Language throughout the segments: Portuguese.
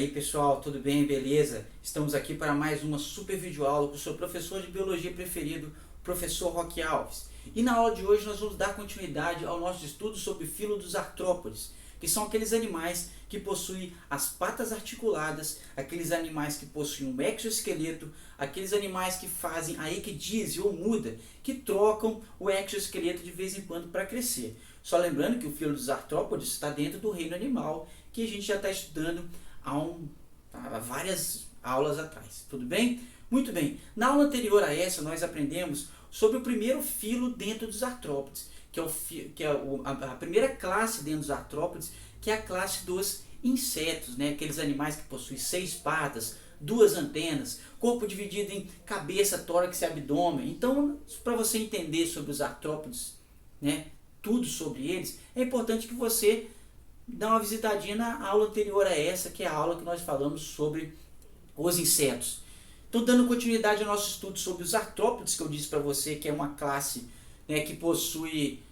aí pessoal, tudo bem? Beleza? Estamos aqui para mais uma super videoaula com o seu professor de biologia preferido, o professor Roque Alves. E na aula de hoje nós vamos dar continuidade ao nosso estudo sobre o filo dos artrópodes, que são aqueles animais que possuem as patas articuladas, aqueles animais que possuem um exoesqueleto, aqueles animais que fazem a equidise ou muda, que trocam o exoesqueleto de vez em quando para crescer. Só lembrando que o filo dos artrópodes está dentro do reino animal, que a gente já está estudando há várias aulas atrás, tudo bem? Muito bem, na aula anterior a essa nós aprendemos sobre o primeiro filo dentro dos artrópodes, que é a primeira classe dentro dos artrópodes, que é a classe dos insetos, né? Aqueles animais que possuem 6 patas, 2 antenas, corpo dividido em cabeça, tórax e abdômen. Então, para você entender sobre os artrópodes, né, tudo sobre eles, é importante que você dá uma visitadinha na aula anterior a essa, que é a aula que nós falamos sobre os insetos. Então, dando continuidade ao nosso estudo sobre os artrópodes, que eu disse para você que é uma classe, né, que possui,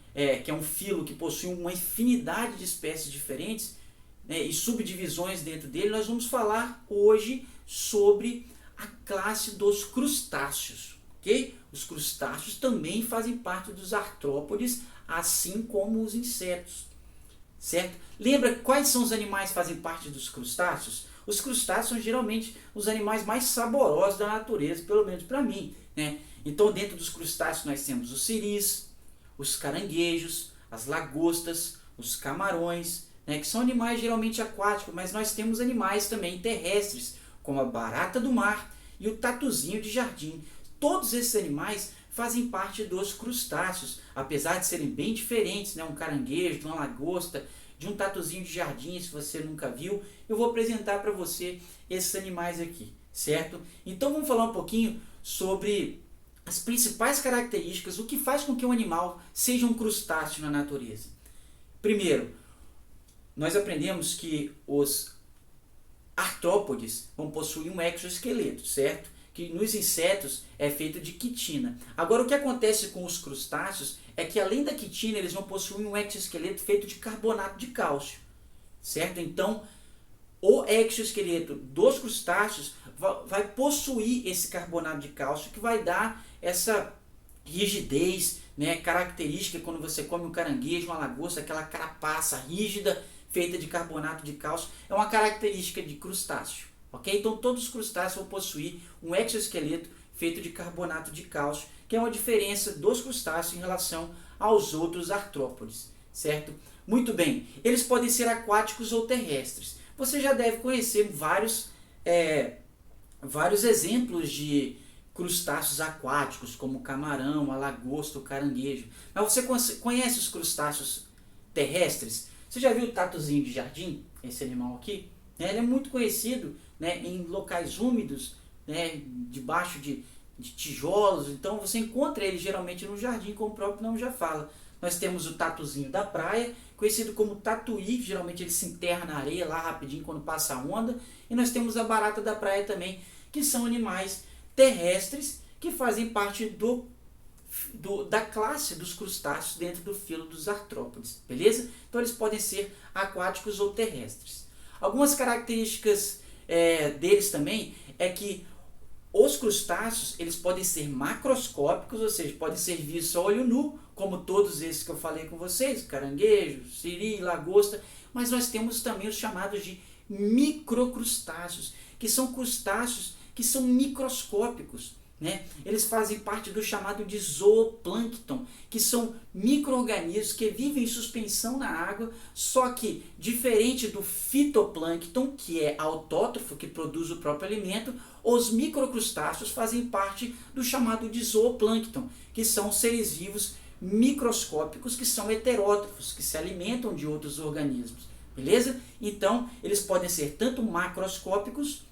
que é um filo que possui uma infinidade de espécies diferentes, né, e subdivisões dentro dele, nós vamos falar hoje sobre a classe dos crustáceos, ok? Os crustáceos também fazem parte dos artrópodes, assim como os insetos, certo? Lembra quais são os animais que fazem parte dos crustáceos? Os crustáceos são geralmente os animais mais saborosos da natureza, pelo menos para mim, né? Então, dentro dos crustáceos nós temos os siris, os caranguejos, as lagostas, os camarões, né, que são animais geralmente aquáticos, mas nós temos animais também terrestres, como a barata do mar e o tatuzinho de jardim. Todos esses animais fazem parte dos crustáceos, apesar de serem bem diferentes, né? Um caranguejo, de uma lagosta, de um tatuzinho de jardim, se você nunca viu, eu vou apresentar para você esses animais aqui, certo? Então vamos falar um pouquinho sobre as principais características, o que faz com que um animal seja um crustáceo na natureza. Primeiro, nós aprendemos que os artrópodes vão possuir um exoesqueleto, certo? Que nos insetos é feito de quitina. Agora, o que acontece com os crustáceos é que, além da quitina, eles vão possuir um exoesqueleto feito de carbonato de cálcio, certo? Então, o exoesqueleto dos crustáceos vai possuir esse carbonato de cálcio, que vai dar essa rigidez, né, característica quando você come um caranguejo, uma lagosta, aquela carapaça rígida feita de carbonato de cálcio, é uma característica de crustáceo. Ok? Então todos os crustáceos vão possuir um exoesqueleto feito de carbonato de cálcio, que é uma diferença dos crustáceos em relação aos outros artrópodes, certo? Muito bem, eles podem ser aquáticos ou terrestres. Você já deve conhecer vários exemplos de crustáceos aquáticos, como o camarão, a lagosta, o caranguejo. Mas você conhece os crustáceos terrestres? Você já viu o tatuzinho de jardim, esse animal aqui? Ele é muito conhecido, né, em locais úmidos, né, debaixo de tijolos. Então você encontra ele geralmente no jardim, como o próprio nome já fala. Nós temos o tatuzinho da praia, conhecido como tatuí, geralmente ele se enterra na areia lá rapidinho quando passa a onda. E nós temos a barata da praia também, que são animais terrestres que fazem parte da classe dos crustáceos dentro do filo dos artrópodes, beleza? Então eles podem ser aquáticos ou terrestres. Algumas características deles também é que os crustáceos eles podem ser macroscópicos, ou seja, podem ser vistos a olho nu, como todos esses que eu falei com vocês, caranguejo, siri, lagosta, mas nós temos também os chamados de microcrustáceos, que são crustáceos que são microscópicos, né? Eles fazem parte do chamado de zooplâncton, que são micro-organismos que vivem em suspensão na água, só que, diferente do fitoplâncton, que é autótrofo, que produz o próprio alimento, os microcrustáceos fazem parte do chamado de zooplâncton, que são seres vivos microscópicos, que são heterótrofos, que se alimentam de outros organismos, beleza? Então, eles podem ser tanto macroscópicos,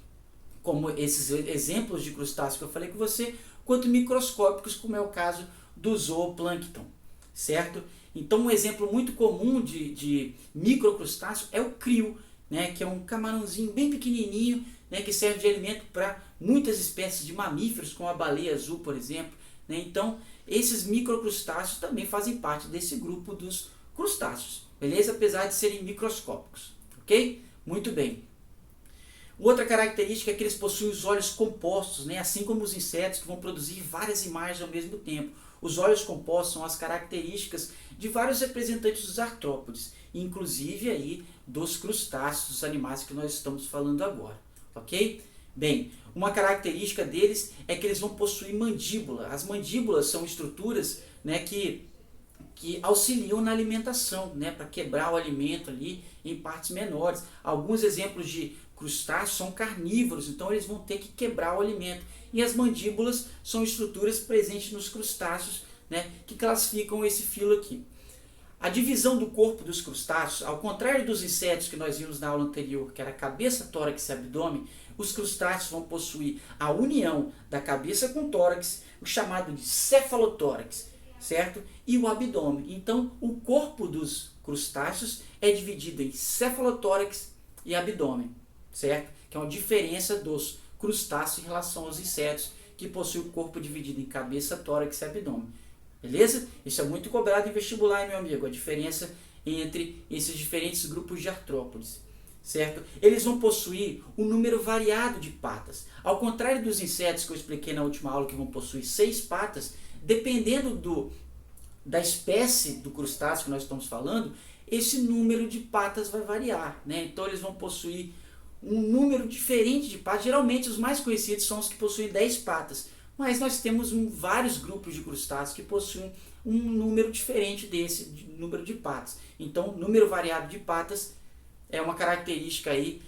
como esses exemplos de crustáceos que eu falei com você, quanto microscópicos, como é o caso do zooplâncton, certo? Então, um exemplo muito comum de microcrustáceo é o crio, né, que é um camarãozinho bem pequenininho, né, que serve de alimento para muitas espécies de mamíferos, como a baleia azul, por exemplo, né? Então, esses microcrustáceos também fazem parte desse grupo dos crustáceos, beleza? Apesar de serem microscópicos, ok? Muito bem. Outra característica é que eles possuem os olhos compostos, né? Assim como os insetos que vão produzir várias imagens ao mesmo tempo. Os olhos compostos são as características de vários representantes dos artrópodes, inclusive aí dos crustáceos, dos animais que nós estamos falando agora, ok? Bem, uma característica deles é que eles vão possuir mandíbula. As mandíbulas são estruturas, né, que auxiliam na alimentação, né, para quebrar o alimento ali em partes menores. Alguns exemplos de crustáceos são carnívoros, então eles vão ter que quebrar o alimento. E as mandíbulas são estruturas presentes nos crustáceos, né, que classificam esse filo aqui. A divisão do corpo dos crustáceos, ao contrário dos insetos que nós vimos na aula anterior, que era cabeça, tórax e abdômen, os crustáceos vão possuir a união da cabeça com o tórax, o chamado de cefalotórax, certo? E o abdômen. Então, o corpo dos crustáceos é dividido em cefalotórax e abdômen, certo? Que é uma diferença dos crustáceos em relação aos insetos, que possuem o corpo dividido em cabeça, tórax e abdômen. Beleza? Isso é muito cobrado em vestibular, meu amigo, a diferença entre esses diferentes grupos de artrópodes, certo? Eles vão possuir um número variado de patas. Ao contrário dos insetos que eu expliquei na última aula, que vão possuir 6 patas, dependendo da espécie do crustáceo que nós estamos falando, esse número de patas vai variar, né? Então eles vão possuir um número diferente de patas. Geralmente os mais conhecidos são os que possuem 10 patas, mas nós temos vários grupos de crustáceos que possuem um número diferente desse número de patas. Então, número variado de patas é uma característica aí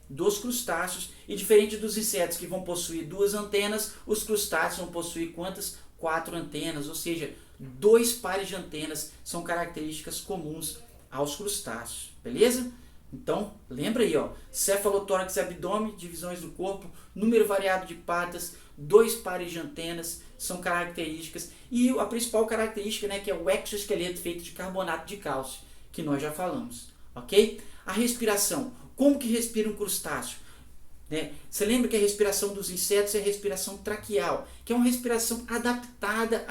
dos crustáceos, e diferente dos insetos que vão possuir 2 antenas, os crustáceos vão possuir quantas? 4 antenas, ou seja, 2 pares de antenas são características comuns aos crustáceos, beleza? Então, lembra aí, ó, cefalotórax e abdômen, divisões do corpo, número variado de patas, 2 pares de antenas são características, e a principal característica, né, que é o exoesqueleto feito de carbonato de cálcio, que nós já falamos, ok? A respiração, como que respira um crustáceo? Né? Você lembra que a respiração dos insetos é a respiração traqueal, que é uma respiração adaptada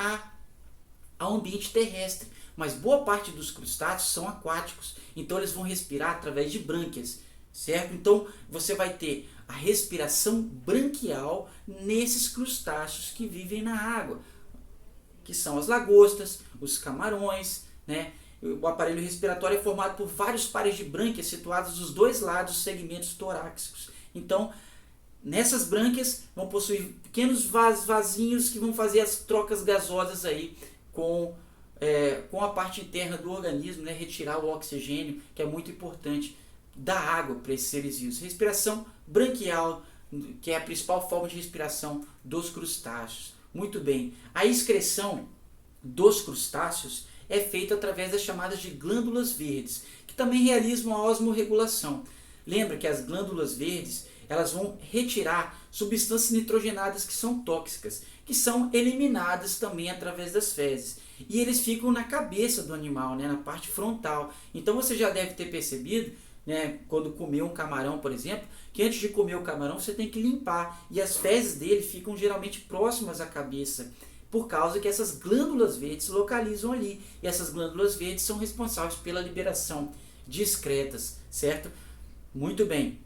ao ambiente terrestre, mas boa parte dos crustáceos são aquáticos, então eles vão respirar através de brânquias, certo? Então você vai ter a respiração branquial nesses crustáceos que vivem na água, que são as lagostas, os camarões, né? O aparelho respiratório é formado por vários pares de brânquias situados dos 2 lados dos segmentos torácicos. Então, nessas brânquias vão possuir pequenos vasinhos que vão fazer as trocas gasosas aí com a parte interna do organismo, né? Retirar o oxigênio, que é muito importante, da água para esses seres vivos. Respiração branquial, que é a principal forma de respiração dos crustáceos. Muito bem. A excreção dos crustáceos é feita através das chamadas de glândulas verdes, que também realizam a osmorregulação. Lembra que as glândulas verdes, elas vão retirar substâncias nitrogenadas que são tóxicas, que são eliminadas também através das fezes. E eles ficam na cabeça do animal, né, na parte frontal. Então você já deve ter percebido, né, quando comer um camarão, por exemplo, que antes de comer o camarão você tem que limpar. E as fezes dele ficam geralmente próximas à cabeça, por causa que essas glândulas verdes se localizam ali. E essas glândulas verdes são responsáveis pela liberação de excretas, certo? Muito bem.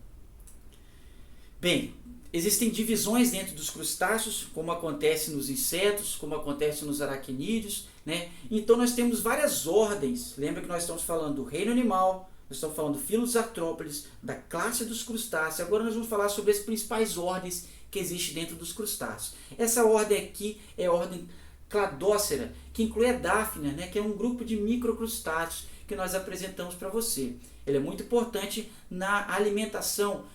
Bem, existem divisões dentro dos crustáceos, como acontece nos insetos, como acontece nos aracnídeos, né? Então nós temos várias ordens. Lembra que nós estamos falando do reino animal, nós estamos falando do filo dos artrópodes, da classe dos crustáceos. Agora nós vamos falar sobre as principais ordens que existem dentro dos crustáceos. Essa ordem aqui é a ordem Cladócera, que inclui a Daphnia, né? Que é um grupo de microcrustáceos que nós apresentamos para você. Ele é muito importante na alimentação,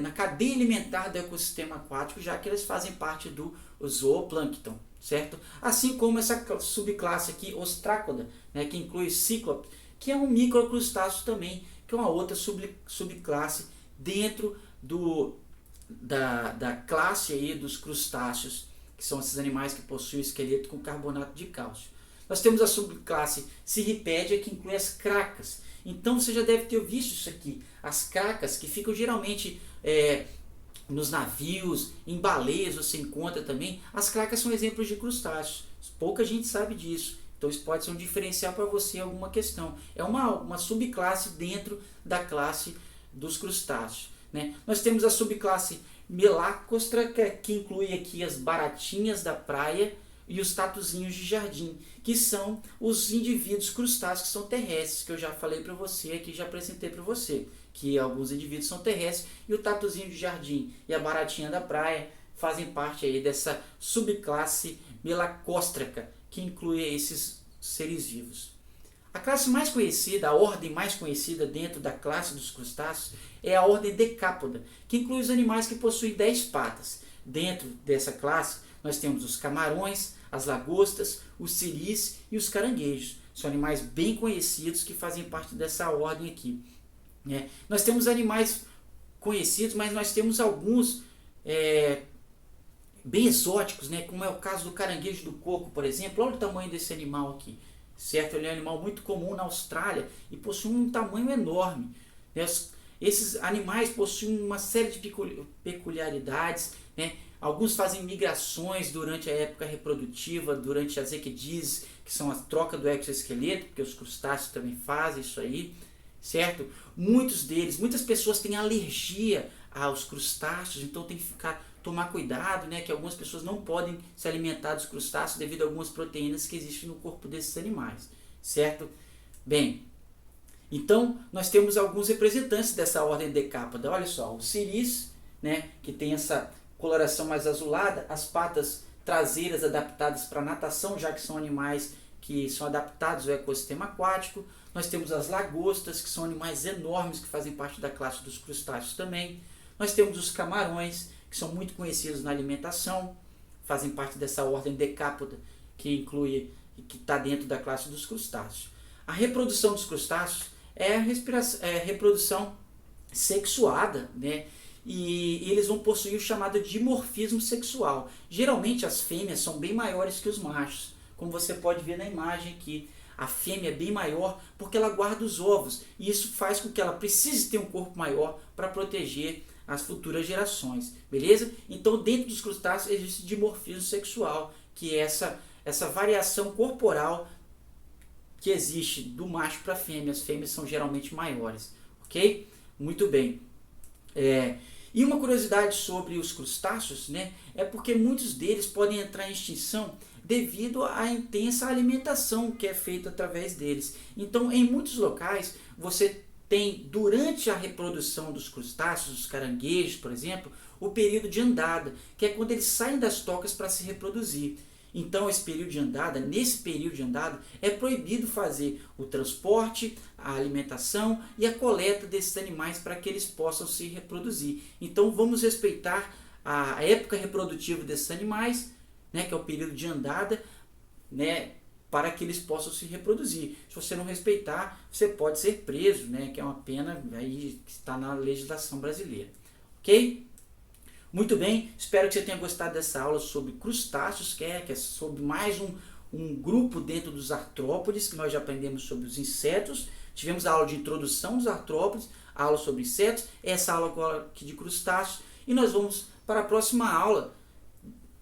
na cadeia alimentar do ecossistema aquático, já que eles fazem parte do zooplâncton, certo? Assim como essa subclasse aqui, Ostracoda, né, que inclui Cíclope, que é um microcrustáceo também, que é uma outra subclasse dentro da classe aí dos crustáceos, que são esses animais que possuem esqueleto com carbonato de cálcio. Nós temos a subclasse Cirripédia, que inclui as cracas. Então você já deve ter visto isso aqui. As cracas, que ficam geralmente nos navios, em baleias você encontra também. As cracas são exemplos de crustáceos. Pouca gente sabe disso. Então isso pode ser um diferencial para você em alguma questão. É uma subclasse dentro da classe dos crustáceos. né? Nós temos a subclasse Melacostra, que inclui aqui as baratinhas da praia e os tatuzinhos de jardim, que são os indivíduos crustáceos que são terrestres, que eu já falei para você aqui, já apresentei para você, que alguns indivíduos são terrestres, e o tatuzinho de jardim e a baratinha da praia fazem parte aí dessa subclasse Melacóstraca, que inclui esses seres vivos. A classe mais conhecida, a ordem mais conhecida dentro da classe dos crustáceos é a ordem Decápoda, que inclui os animais que possuem 10 patas. Dentro dessa classe nós temos os camarões, as lagostas, os siris e os caranguejos. São animais bem conhecidos que fazem parte dessa ordem aqui, né? Nós temos animais conhecidos, mas nós temos alguns bem exóticos, né? Como é o caso do caranguejo do coco, por exemplo. Olha o tamanho desse animal aqui, certo? Ele é um animal muito comum na Austrália e possui um tamanho enorme, né? Esses animais possuem uma série de peculiaridades, né? Alguns fazem migrações durante a época reprodutiva, durante as ecdíses, que são a troca do exoesqueleto, porque os crustáceos também fazem isso aí, certo? Muitas pessoas têm alergia aos crustáceos, então tem que tomar cuidado, né? Que algumas pessoas não podem se alimentar dos crustáceos devido a algumas proteínas que existem no corpo desses animais, certo? Bem, então nós temos alguns representantes dessa ordem Decápoda. Olha só, o siris, né? Que tem essa coloração mais azulada, as patas traseiras adaptadas para natação, já que são animais que são adaptados ao ecossistema aquático. Nós temos as lagostas, que são animais enormes que fazem parte da classe dos crustáceos também. Nós temos os camarões, que são muito conhecidos na alimentação, fazem parte dessa ordem Decápoda, que está dentro da classe dos crustáceos. A reprodução dos crustáceos é a reprodução sexuada, né? E eles vão possuir o chamado dimorfismo sexual. Geralmente as fêmeas são bem maiores que os machos, como você pode ver na imagem aqui. A fêmea é bem maior porque ela guarda os ovos, e isso faz com que ela precise ter um corpo maior para proteger as futuras gerações, beleza? Então dentro dos crustáceos existe dimorfismo sexual, que é essa variação corporal que existe do macho para a fêmea. As fêmeas são geralmente maiores, ok? Muito bem. E uma curiosidade sobre os crustáceos, né, é porque muitos deles podem entrar em extinção devido à intensa alimentação que é feita através deles. Então, em muitos locais, você tem, durante a reprodução dos crustáceos, dos caranguejos, por exemplo, o período de andada, que é quando eles saem das tocas para se reproduzir. Então, nesse período de andada, é proibido fazer o transporte, a alimentação e a coleta desses animais para que eles possam se reproduzir. Então, vamos respeitar a época reprodutiva desses animais, né, que é o período de andada, né, para que eles possam se reproduzir. Se você não respeitar, você pode ser preso, né, que é uma pena aí que está na legislação brasileira. Ok? Muito bem, espero que você tenha gostado dessa aula sobre crustáceos, que é sobre mais um grupo dentro dos artrópodes, que nós já aprendemos sobre os insetos. Tivemos a aula de introdução dos artrópodes, a aula sobre insetos, essa aula agora aqui de crustáceos, e nós vamos para a próxima aula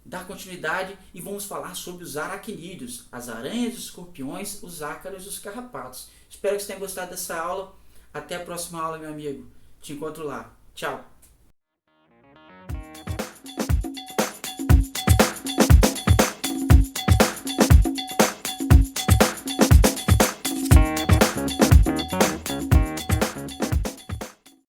dar continuidade e vamos falar sobre os aracnídeos, as aranhas, os escorpiões, os ácaros e os carrapatos. Espero que você tenha gostado dessa aula. Até a próxima aula, meu amigo. Te encontro lá. Tchau.